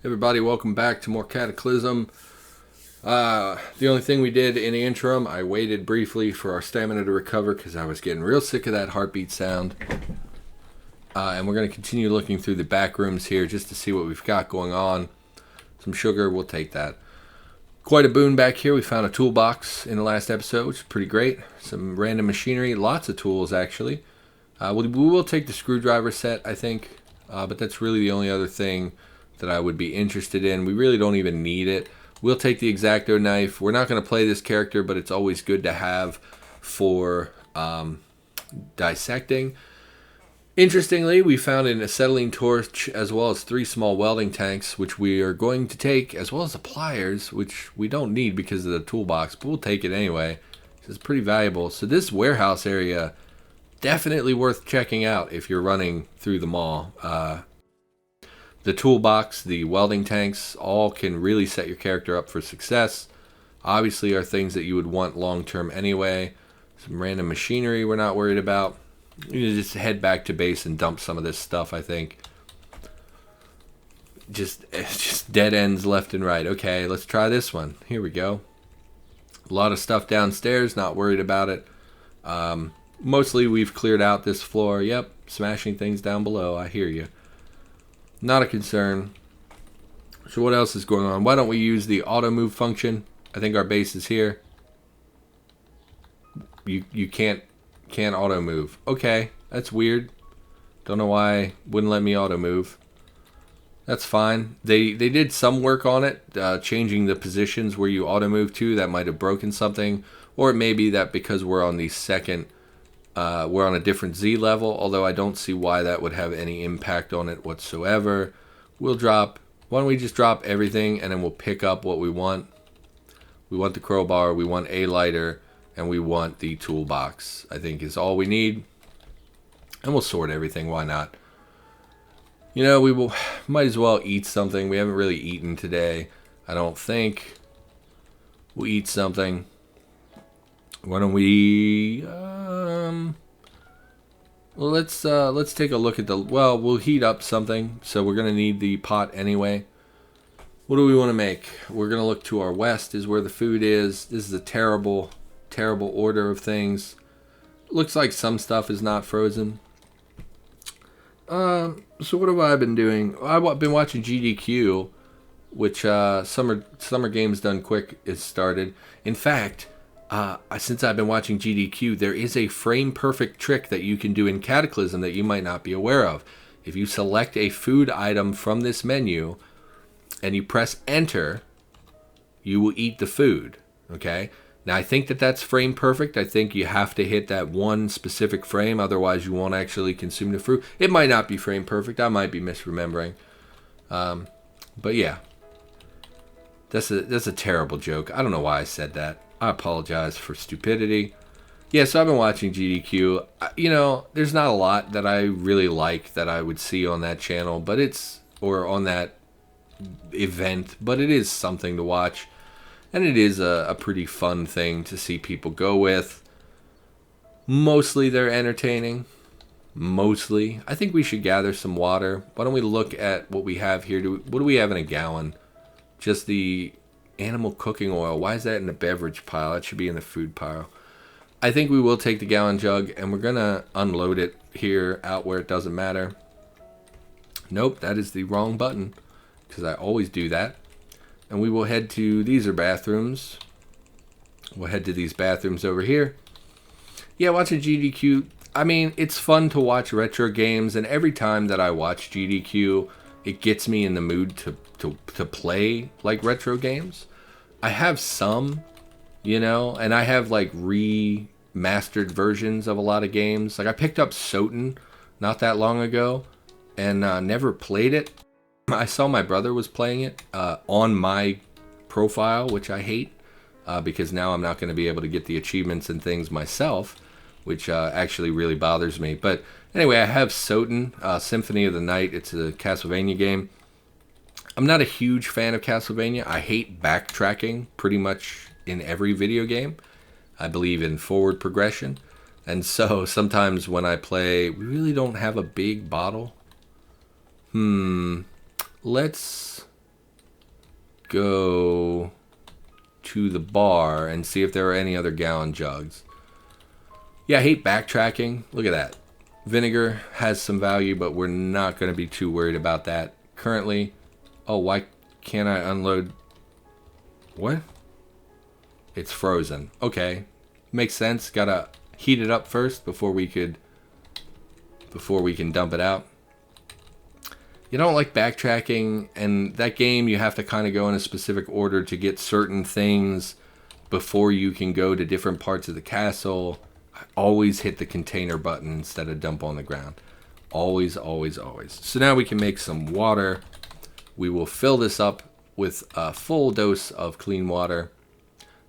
Everybody, welcome back to more Cataclysm. The only thing we did in the interim, I waited briefly for our stamina to recover because I was getting real sick of that heartbeat sound. And we're going to continue looking through the back rooms here just to see what we've got going on. Some sugar, we'll take that. Quite a boon back here. We found a toolbox in the last episode, which is pretty great. Some random machinery, lots of tools actually. We will take the screwdriver set, I think, but that's really the only other thing that I would be interested in. We really don't even need it. We'll take the X-Acto knife. We're not going to play this character, but it's always good to have for dissecting. Interestingly, we found an acetylene torch as well as 3 small welding tanks, which we are going to take, as well as the pliers, which we don't need because of the toolbox, but we'll take it anyway. It's pretty valuable. So this warehouse area, definitely worth checking out if you're running through the mall. The toolbox, the welding tanks, all can really set your character up for success. Obviously are things that you would want long term anyway. Some random machinery we're not worried about. You can just head back to base and dump some of this stuff, I think. Just dead ends left and right. Okay, let's try this one. Here we go. A lot of stuff downstairs, not worried about it. Mostly we've cleared out this floor. Yep, smashing things down below. I hear you. Not a concern. So what else is going on? Why don't we use the auto move function? I think our base is here. You can't auto move. Okay, that's weird. Don't know why it wouldn't let me auto move. That's fine. They did some work on it, changing the positions where you auto move to. That might have broken something, or it may be that because we're on the second. We're on a different Z level, although I don't see why that would have any impact on it whatsoever. Why don't we just drop everything and then we'll pick up what we want. We want the crowbar, we want a lighter, and we want the toolbox, I think is all we need. And we'll sort everything, why not? You know, might as well eat something. We haven't really eaten today, I don't think. We'll eat something. Why don't we well, let's take a look at we'll heat up something, so we're gonna need the pot anyway. What do we want to make? We're gonna look to our west is where the food is. This is a terrible order of things. Looks like some stuff is not frozen. So what have I been doing? I've been watching GDQ, which Summer Games Done Quick is started. In fact, since I've been watching GDQ, there is a frame perfect trick that you can do in Cataclysm that you might not be aware of. If you select a food item from this menu and you press enter, you will eat the food. Okay? Now I think that's frame perfect. I think you have to hit that one specific frame, otherwise you won't actually consume the fruit. It might not be frame perfect. I might be misremembering. But yeah. That's a terrible joke. I don't know why I said that. I apologize for stupidity. Yeah, so I've been watching GDQ. You know, there's not a lot that I really like that I would see on that channel, or on that event, but it is something to watch. And it is a pretty fun thing to see people go with. Mostly they're entertaining. Mostly. I think we should gather some water. Why don't we look at what we have here? What do we have in a gallon? Just the animal cooking oil. Why is that in the beverage pile? That should be in the food pile. I think we will take the gallon jug and we're gonna unload it here out where it doesn't matter. Nope, that is the wrong button because I always do that. And we will head to, these are bathrooms. We'll head to these bathrooms over here. Yeah, watching GDQ, I mean, it's fun to watch retro games, and every time that I watch GDQ, it gets me in the mood to play like retro games. I have some, you know, and I have like remastered versions of a lot of games. Like I picked up Soten not that long ago and never played it. I saw my brother was playing it on my profile, which I hate because now I'm not going to be able to get the achievements and things myself, which actually really bothers me. But anyway, I have Soten, Symphony of the Night. It's a Castlevania game. I'm not a huge fan of Castlevania. I hate backtracking pretty much in every video game. I believe in forward progression. And so sometimes when I play, we really don't have a big bottle. Let's go to the bar and see if there are any other gallon jugs. Yeah, I hate backtracking. Look at that. Vinegar has some value, but we're not going to be too worried about that currently. Oh, why can't I unload? What? It's frozen. Okay. Makes sense. Gotta heat it up first before we can dump it out. You don't like backtracking, and that game you have to kind of go in a specific order to get certain things before you can go to different parts of the castle. I always hit the container button instead of dump on the ground. Always, always, always. So now we can make some water. We will fill this up with a full dose of clean water.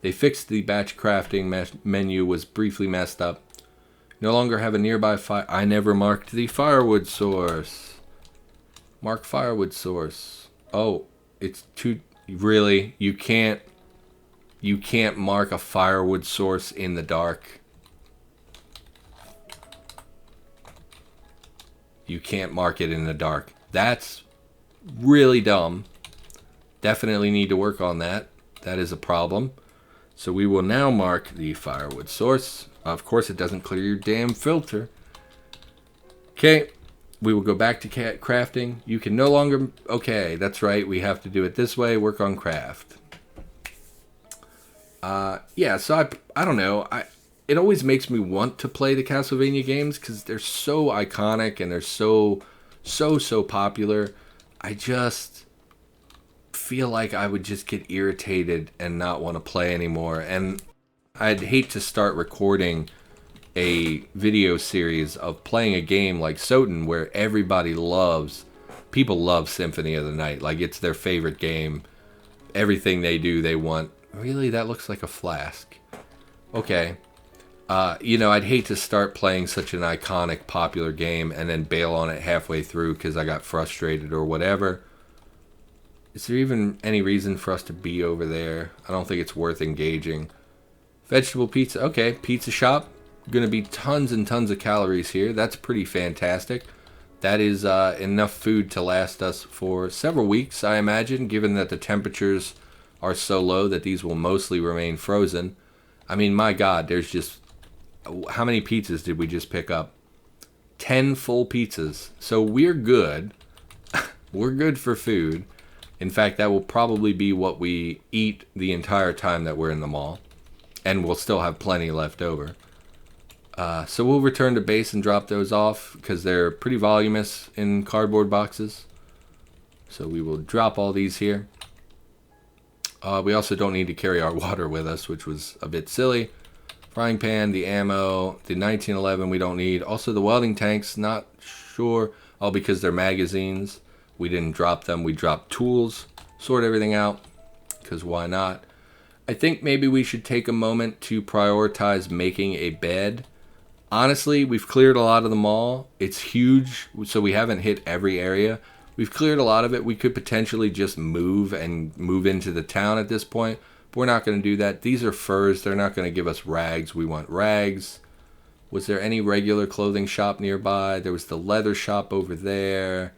They fixed the batch crafting menu was briefly messed up. No longer have a nearby fire. I never marked the firewood source. Mark firewood source. Oh, it's too... Really? You can't mark a firewood source in the dark. You can't mark it in the dark. That's really dumb. Definitely need to work on that. That is a problem. So we will now mark the firewood source. Of course, it doesn't clear your damn filter. Okay. We will go back to crafting. You can no longer... Okay, that's right. We have to do it this way. Work on craft. Yeah, so I don't know. It always makes me want to play the Castlevania games because they're so iconic and they're so popular. I just feel like I would just get irritated and not want to play anymore. And I'd hate to start recording a video series of playing a game like Soten where people love Symphony of the Night. Like, it's their favorite game. Everything they do, they want. Really? That looks like a flask. Okay. I'd hate to start playing such an iconic, popular game and then bail on it halfway through because I got frustrated or whatever. Is there even any reason for us to be over there? I don't think it's worth engaging. Vegetable pizza. Okay, pizza shop. Going to be tons and tons of calories here. That's pretty fantastic. That is enough food to last us for several weeks, I imagine, given that the temperatures are so low that these will mostly remain frozen. I mean, my God, there's just... How many pizzas did we just pick up? 10 full pizzas. So we're good. We're good for food. In fact, that will probably be what we eat the entire time that we're in the mall. And we'll still have plenty left over. So we'll return to base and drop those off because they're pretty voluminous in cardboard boxes. So we will drop all these here. We also don't need to carry our water with us, which was a bit silly. Frying pan, the ammo, the 1911 we don't need. Also the welding tanks, not sure. All because they're magazines. We didn't drop them. We dropped tools. Sort everything out because why not? I think maybe we should take a moment to prioritize making a bed. Honestly, we've cleared a lot of the mall. It's huge, so we haven't hit every area. We've cleared a lot of it. We could potentially just move into the town at this point, but we're not going to do that. These are furs. They're not going to give us rags. We want rags. Was there any regular clothing shop nearby? There was the leather shop over there.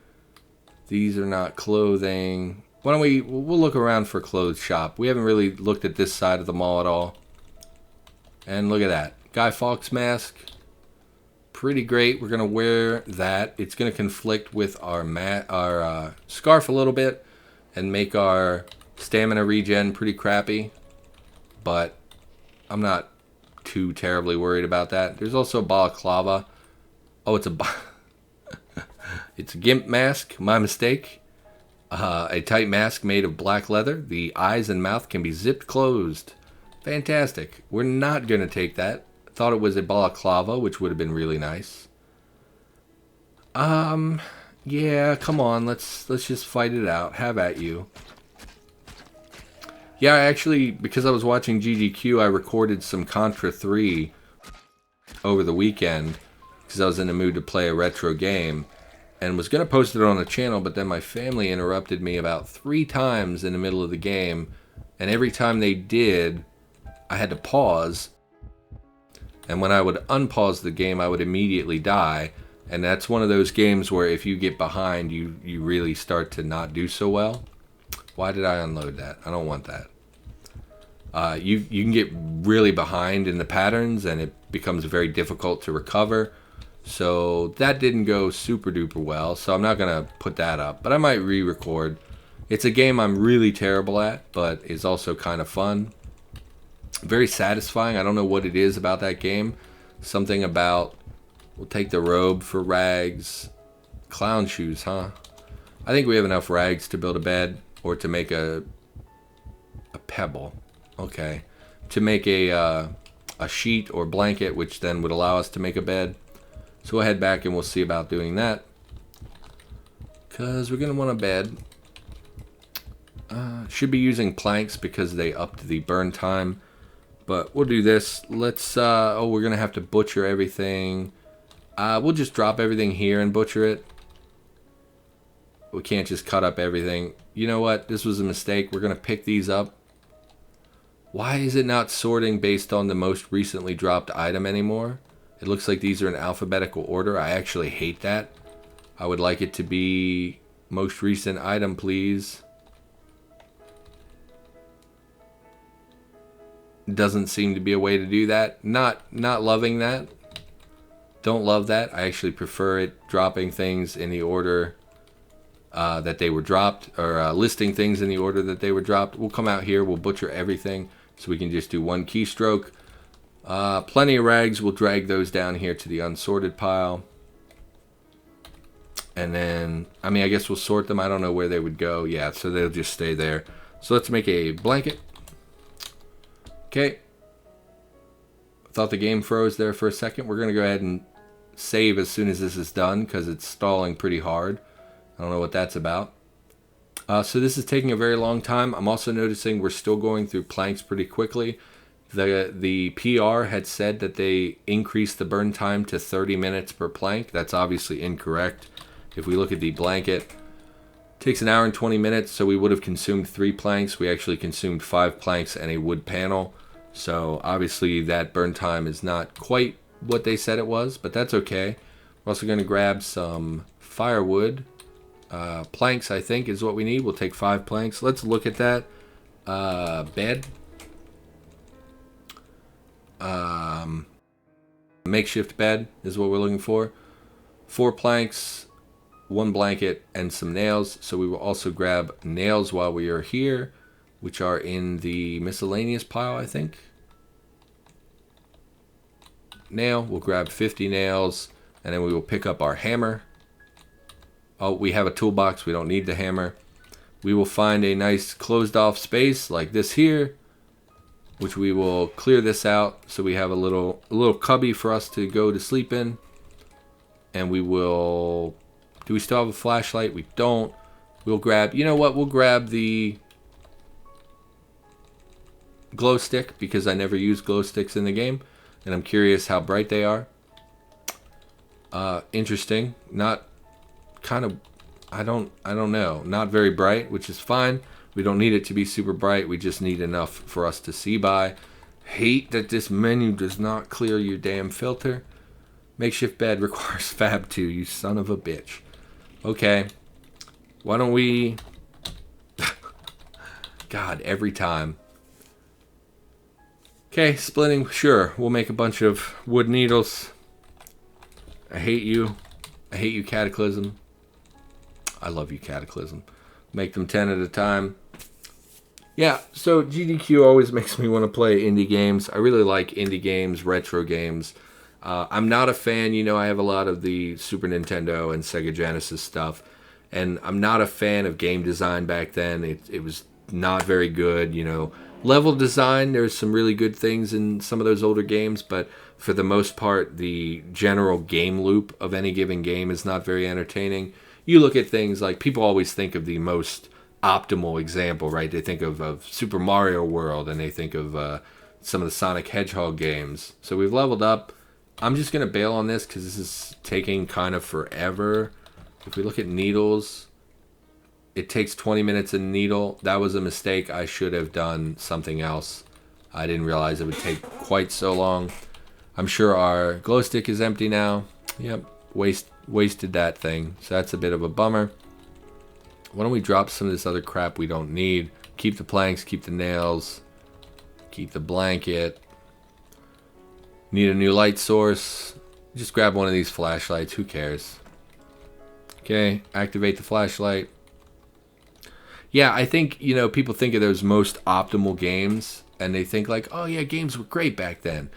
These are not clothing. Why don't we'll look around for clothes shop. We haven't really looked at this side of the mall at all. And look at that. Guy Fawkes mask. Pretty great. We're going to wear that. It's going to conflict with our scarf a little bit and make our stamina regen pretty crappy. But I'm not too terribly worried about that. There's also a balaclava. Oh, it's a gimp mask. My mistake. A tight mask made of black leather. The eyes and mouth can be zipped closed. Fantastic. We're not going to take that. Thought it was a balaclava, which would have been really nice. Yeah, come on. Let's just fight it out. Have at you. Yeah, actually, because I was watching GDQ, I recorded some Contra 3 over the weekend because I was in the mood to play a retro game and was going to post it on the channel, but then my family interrupted me about 3 times in the middle of the game, and every time they did, I had to pause. And when I would unpause the game, I would immediately die. And that's one of those games where if you get behind, you really start to not do so well. Why did I unload that? I don't want that. You can get really behind in the patterns, and it becomes very difficult to recover. So that didn't go super duper well. So I'm not gonna put that up, but I might re-record. It's a game I'm really terrible at, but it's also kind of fun. Very satisfying. I don't know what it is about that game. Something about, we'll take the robe for rags. Clown shoes, huh? I think we have enough rags to build a bed, or to make a pebble. Okay. To make a sheet or blanket, which then would allow us to make a bed. So we'll head back and we'll see about doing that. Because we're going to want a bed. Should be using planks because they upped the burn time. But we'll do this. Let's, oh, we're going to have to butcher everything. We'll just drop everything here and butcher it. We can't just cut up everything. You know what? This was a mistake. We're going to pick these up. Why is it not sorting based on the most recently dropped item anymore? It looks like these are in alphabetical order. I actually hate that. I would like it to be most recent item, please. Doesn't seem to be a way to do that. Not loving that. Don't love that. I actually prefer it dropping things in the order that they were dropped, or listing things in the order that they were dropped. We'll come out here. We'll butcher everything so we can just do one keystroke. Plenty of rags. We'll drag those down here to the unsorted pile. And then, I mean, I guess we'll sort them. I don't know where they would go. Yeah, so they'll just stay there. So let's make a blanket. Okay. Thought the game froze there for a second. We're going to go ahead and save as soon as this is done because it's stalling pretty hard. I don't know what that's about. So this is taking a very long time. I'm also noticing we're still going through planks pretty quickly. The PR had said that they increased the burn time to 30 minutes per plank. That's obviously incorrect. If we look at the blanket, it takes an hour and 20 minutes, so we would have consumed 3 planks. We actually consumed 5 planks and a wood panel. So obviously that burn time is not quite what they said it was, but that's okay. We're also going to grab some firewood. Planks, I think, is what we need. We'll take 5 planks. Let's look at that. Bed. Makeshift bed is what we're looking for. 4 planks, 1 blanket, and some nails. So we will also grab nails while we are here, which are in the miscellaneous pile, I think. Nail. We'll grab 50 nails, and then we will pick up our hammer. Oh, we have a toolbox. We don't need the hammer. We will find a nice closed off space like this here, which we will clear this out so we have a little cubby for us to go to sleep in. And we will, do we still have a flashlight? We don't. We'll grab, you know what? We'll grab the glow stick because I never use glow sticks in the game, and I'm curious how bright they are. Interesting. Not kind of, I don't know. Not very bright, which is fine. We don't need it to be super bright. We just need enough for us to see by. Hate that this menu does not clear your damn filter. Makeshift bed requires Fab 2, you son of a bitch. Okay. Why don't we... God, every time. Okay, splitting. Sure, we'll make a bunch of wood needles. I hate you. I hate you, Cataclysm. I love you, Cataclysm. Make them 10 at a time. Yeah, so GDQ always makes me want to play indie games. I really like indie games, retro games. I'm not a fan, you know, I have a lot of the Super Nintendo and Sega Genesis stuff, and I'm not a fan of game design back then. It was not very good, you know. Level design, there's some really good things in some of those older games, but for the most part, the general game loop of any given game is not very entertaining. You look at things like, people always think of the most optimal example, right? They think of Super Mario World, and they think of some of the Sonic Hedgehog games. So we've leveled up. I'm just going to bail on this because this is taking kind of forever. If we look at needles, it takes 20 minutes a needle. That was a mistake. I should have done something else. I didn't realize it would take quite so long. I'm sure our glow stick is empty now. Yep, wasted that thing. So that's a bit of a bummer. Why don't we drop some of this other crap we don't need? Keep the planks, keep the nails, keep the blanket. Need a new light source. Just grab one of these flashlights. Who cares? Okay, activate the flashlight. Yeah, I think, you know, people think of those most optimal games, and they think like, oh yeah, games were great back then.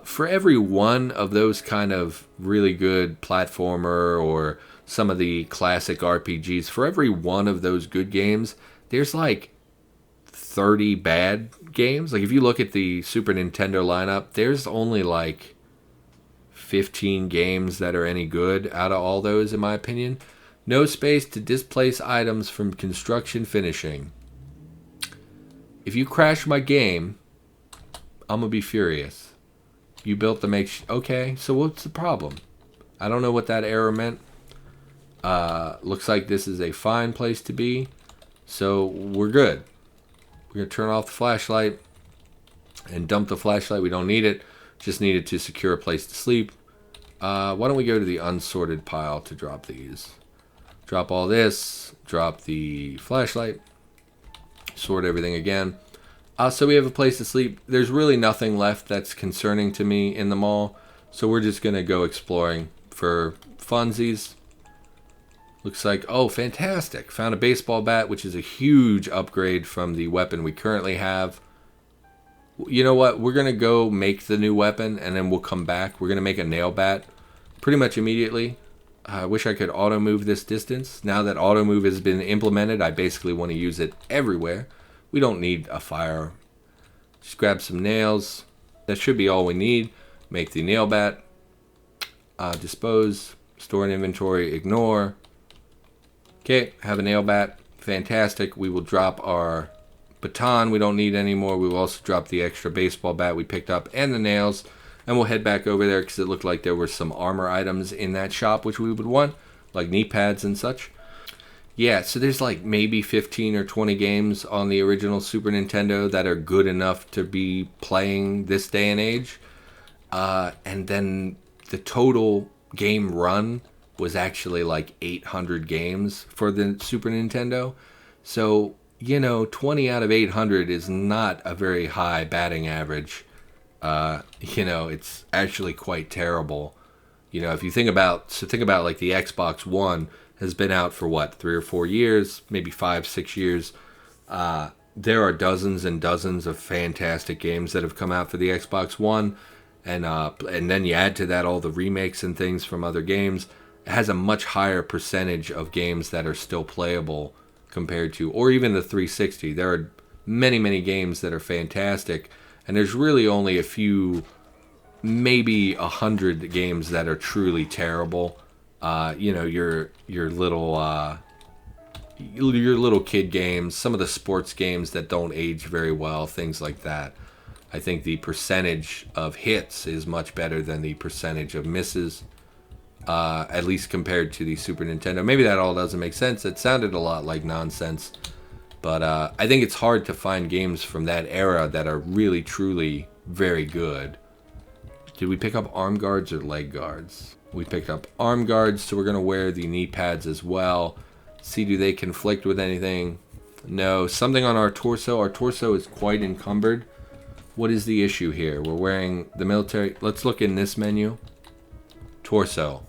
For every one of those kind of really good platformer or some of the classic RPGs, for every one of those good games, there's like 30 bad games. Like if you look at the Super Nintendo lineup, there's only like 15 games that are any good out of all those, in my opinion. No space to displace items from construction finishing. If you crash my game, I'm gonna be furious. You built the okay, so what's the problem? I don't know what that error meant. Looks like this is a fine place to be, so we're good. We're gonna turn off the flashlight and dump the flashlight. We don't need it. Just need it to secure a place to sleep. Why don't we go to the unsorted pile to drop these? Drop all this. Drop the flashlight. Sort everything again. So we have a place to sleep. There's really nothing left that's concerning to me in the mall. So we're just going to go exploring for funsies. Looks like, oh, fantastic. Found a baseball bat, which is a huge upgrade from the weapon we currently have. You know what? We're going to go make the new weapon, and then we'll come back. We're going to make a nail bat pretty much immediately. I wish I could auto move this distance. Now that auto move has been implemented, I basically want to use it everywhere. We don't need a fire. Just grab some nails. That should be all we need. Make the nail bat. Dispose. Store in inventory. Ignore. Okay, have a nail bat. Fantastic. We will drop our baton we don't need anymore. We will also drop the extra baseball bat we picked up and the nails. And we'll head back over there because it looked like there were some armor items in that shop which we would want, like knee pads and such. Yeah, so there's like maybe 15 or 20 games on the original Super Nintendo that are good enough to be playing this day and age. And then the total game run was actually like 800 games for the Super Nintendo. So, you know, 20 out of 800 is not a very high batting average. You know, it's actually quite terrible. You know, if you think about like the Xbox One has been out for what, 3 or 4 years, maybe 5, 6 years. There are dozens and dozens of fantastic games that have come out for the Xbox One, and then you add to that all the remakes and things from other games. It has a much higher percentage of games that are still playable compared to, or even the 360. There are many, many games that are fantastic, and there's really only a few, maybe 100 games that are truly terrible. You know, your little kid games, some of the sports games that don't age very well, things like that. I think the percentage of hits is much better than the percentage of misses, at least compared to the Super Nintendo. Maybe that all doesn't make sense. It sounded a lot like nonsense. But I think it's hard to find games from that era that are really, truly very good. Did we pick up arm guards or leg guards? We picked up arm guards, so we're going to wear the knee pads as well. See, do they conflict with anything? No. Something on our torso. Our torso is quite encumbered. What is the issue here? We're wearing the military. Let's look in this menu. Torso.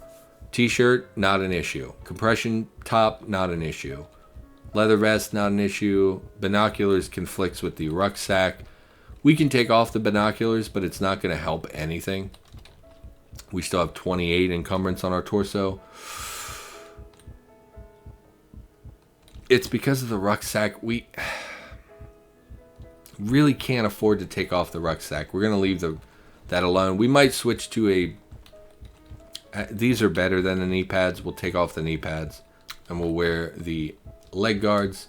T-shirt, not an issue. Compression top, not an issue. Leather vest, not an issue. Binoculars conflicts with the rucksack. We can take off the binoculars, but it's not going to help anything. We still have 28 encumbrance on our torso. It's because of the rucksack. We really can't afford to take off the rucksack. We're going to leave that alone. We might switch to a... These are better than the knee pads. We'll take off the knee pads, and we'll wear the leg guards.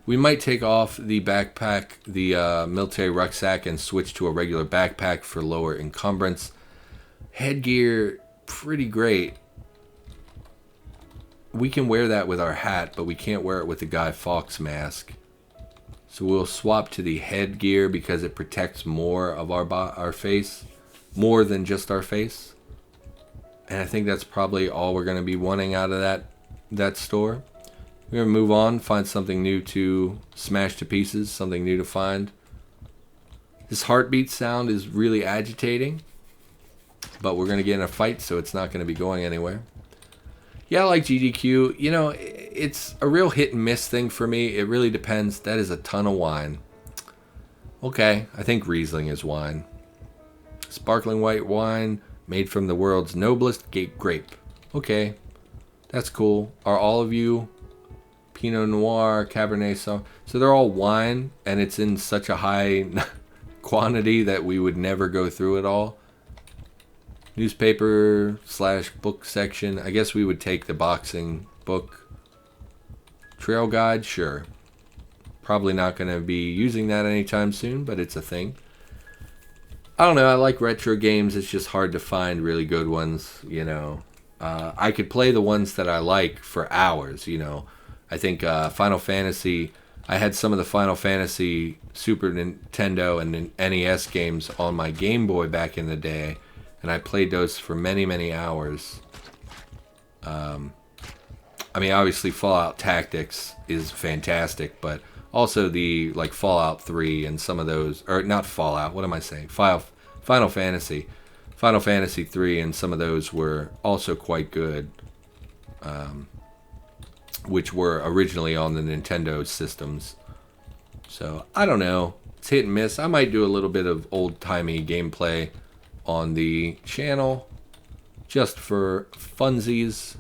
We might take off the backpack, the military rucksack, and switch to a regular backpack for lower encumbrance. Headgear, pretty great. We can wear that with our hat, but we can't wear it with the Guy Fawkes mask. So we'll swap to the headgear because it protects more of our face, more than just our face. And I think that's probably all we're going to be wanting out of that store. We're going to move on, find something new to smash to pieces, something new to find. This heartbeat sound is really agitating, but we're going to get in a fight, so it's not going to be going anywhere. Yeah, I like GDQ. You know, it's a real hit and miss thing for me. It really depends. That is a ton of wine. Okay, I think Riesling is wine. Sparkling white wine made from the world's noblest grape. Okay, that's cool. Are all of you Pinot Noir, Cabernet Sauvignon? So they're all wine, and it's in such a high quantity that we would never go through it all. Newspaper/book section. I guess we would take the boxing book. Trail guide, sure. Probably not going to be using that anytime soon, but it's a thing. I don't know. I like retro games. It's just hard to find really good ones, you know. I could play the ones that I like for hours, you know. I think Final Fantasy, I had some of the Final Fantasy Super Nintendo and NES games on my Game Boy back in the day, and I played those for many, many hours. I mean, obviously Fallout Tactics is fantastic, but also the like Fallout 3 and some of those, or not Fallout, what am I saying? Final Fantasy 3 and some of those were also quite good, which were originally on the Nintendo systems. So, I don't know. It's hit and miss. I might do a little bit of old-timey gameplay on the channel just for funsies.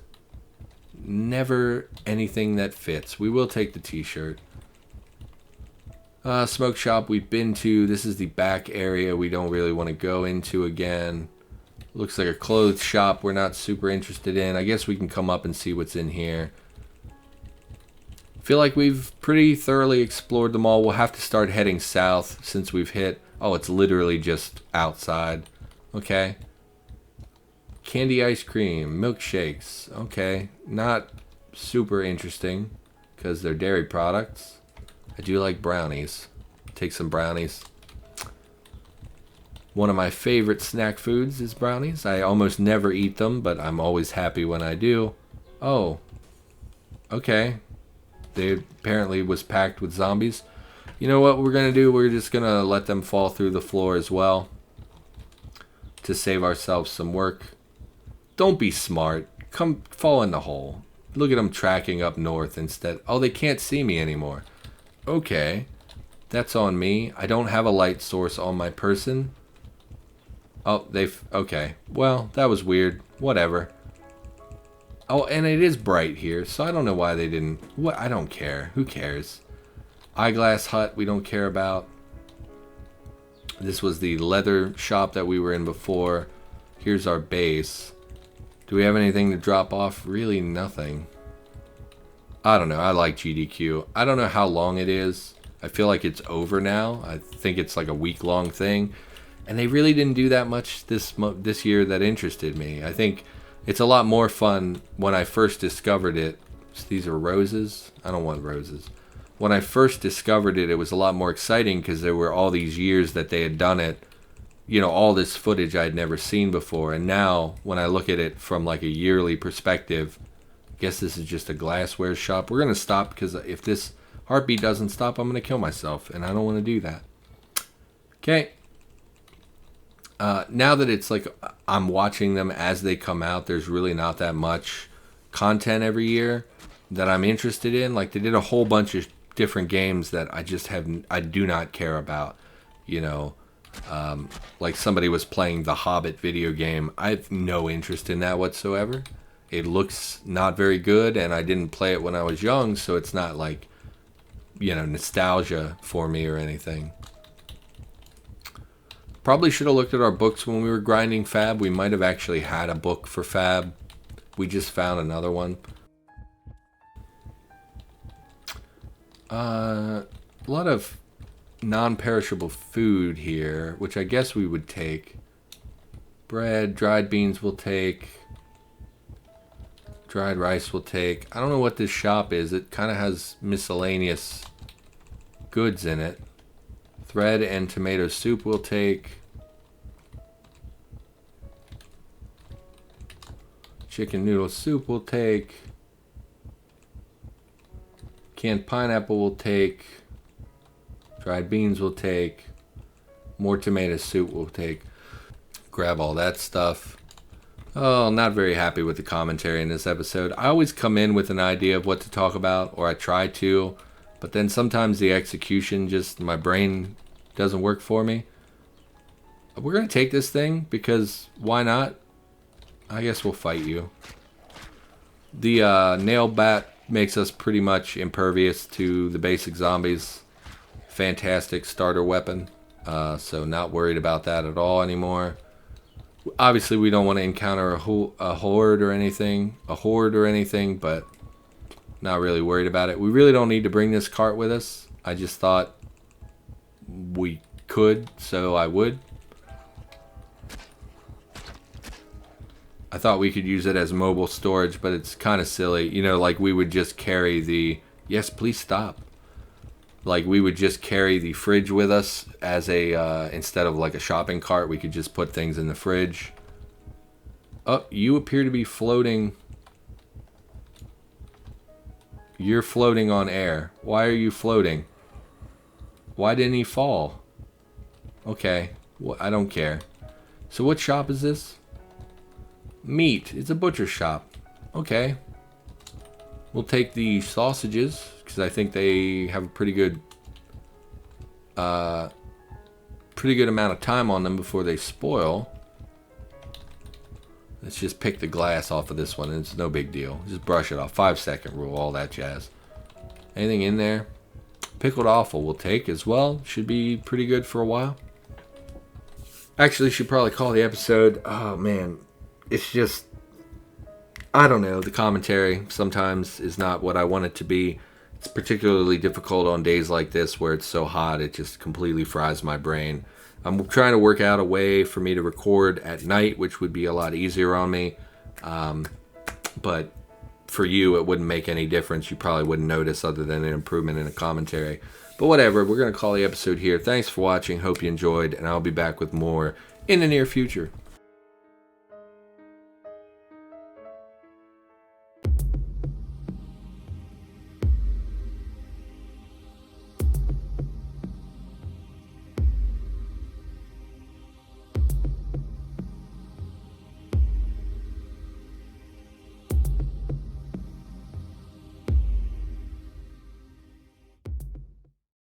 Never anything that fits. We will take the t-shirt. Smoke shop we've been to. This is the back area we don't really want to go into again. Looks like a clothes shop we're not super interested in. I guess we can come up and see what's in here. Feel like we've pretty thoroughly explored them all. We'll have to start heading south since we've hit... Oh, it's literally just outside. Okay. Candy ice cream, milkshakes. Okay. Not super interesting because they're dairy products. I do like brownies. Take some brownies. One of my favorite snack foods is brownies. I almost never eat them, but I'm always happy when I do. Oh. Okay. They apparently was packed with zombies. You know what we're going to do? We're just going to let them fall through the floor as well to save ourselves some work. Don't be smart. Come fall in the hole. Look at them tracking up north instead. Oh, they can't see me anymore. Okay. That's on me. I don't have a light source on my person. Oh, okay. Well, that was weird. Whatever. Oh, and it is bright here, so I don't know why they didn't... What? I don't care. Who cares? Eyeglass hut, we don't care about. This was the leather shop that we were in before. Here's our base. Do we have anything to drop off? Really nothing. I don't know. I like GDQ. I don't know how long it is. I feel like it's over now. I think it's like a week-long thing. And they really didn't do that much this year that interested me. I think it's a lot more fun when I first discovered it. These are roses. I don't want roses. When I first discovered it, it was a lot more exciting because there were all these years that they had done it. You know, all this footage I'd never seen before. And now, when I look at it from like a yearly perspective, I guess this is just a glassware shop. We're going to stop because if this heartbeat doesn't stop, I'm going to kill myself. And I don't want to do that. Okay. Now that it's like I'm watching them as they come out, there's really not that much content every year that I'm interested in. Like they did a whole bunch of different games that I do not care about. You know, like somebody was playing the Hobbit video game. I have no interest in that whatsoever. It looks not very good, and I didn't play it when I was young, so it's not like, you know, nostalgia for me or anything. Probably should have looked at our books when we were grinding Fab. We might have actually had a book for Fab. We just found another one. A lot of non-perishable food here, which I guess we would take. Bread, dried beans we'll take. Dried rice we'll take. I don't know what this shop is. It kind of has miscellaneous goods in it. Thread and tomato soup we'll take. Chicken noodle soup we'll take. Canned pineapple will take. Dried beans will take. More tomato soup will take. Grab all that stuff. Oh, not very happy with the commentary in this episode. I always come in with an idea of what to talk about, or I try to, but then sometimes the execution just, my brain doesn't work for me. We're going to take this thing because why not? I guess we'll fight you. The nail bat makes us pretty much impervious to the basic zombies. Fantastic starter weapon. So not worried about that at all anymore. Obviously, we don't want to encounter a horde or anything, but not really worried about it. We really don't need to bring this cart with us. I just thought we could, so I would. I thought we could use it as mobile storage, but it's kind of silly. You know, like we would just carry the... Yes, please stop. Like we would just carry the fridge with us as a... instead of like a shopping cart, we could just put things in the fridge. Oh, you appear to be floating. You're floating on air. Why are you floating? Why didn't he fall? Okay, well, I don't care. So what shop is this? Meat. It's a butcher shop. Okay. We'll take the sausages because I think they have a pretty good amount of time on them before they spoil. Let's just pick the glass off of this one. It's no big deal. Just brush it off. 5-second rule. All that jazz. Anything in there? Pickled offal we'll take as well. Should be pretty good for a while. Actually, should probably call the episode. Oh man. It's just, I don't know, the commentary sometimes is not what I want it to be. It's particularly difficult on days like this where it's so hot, it just completely fries my brain. I'm trying to work out a way for me to record at night, which would be a lot easier on me. But for you, it wouldn't make any difference. You probably wouldn't notice other than an improvement in the commentary. But whatever, we're going to call the episode here. Thanks for watching. Hope you enjoyed, and I'll be back with more in the near future.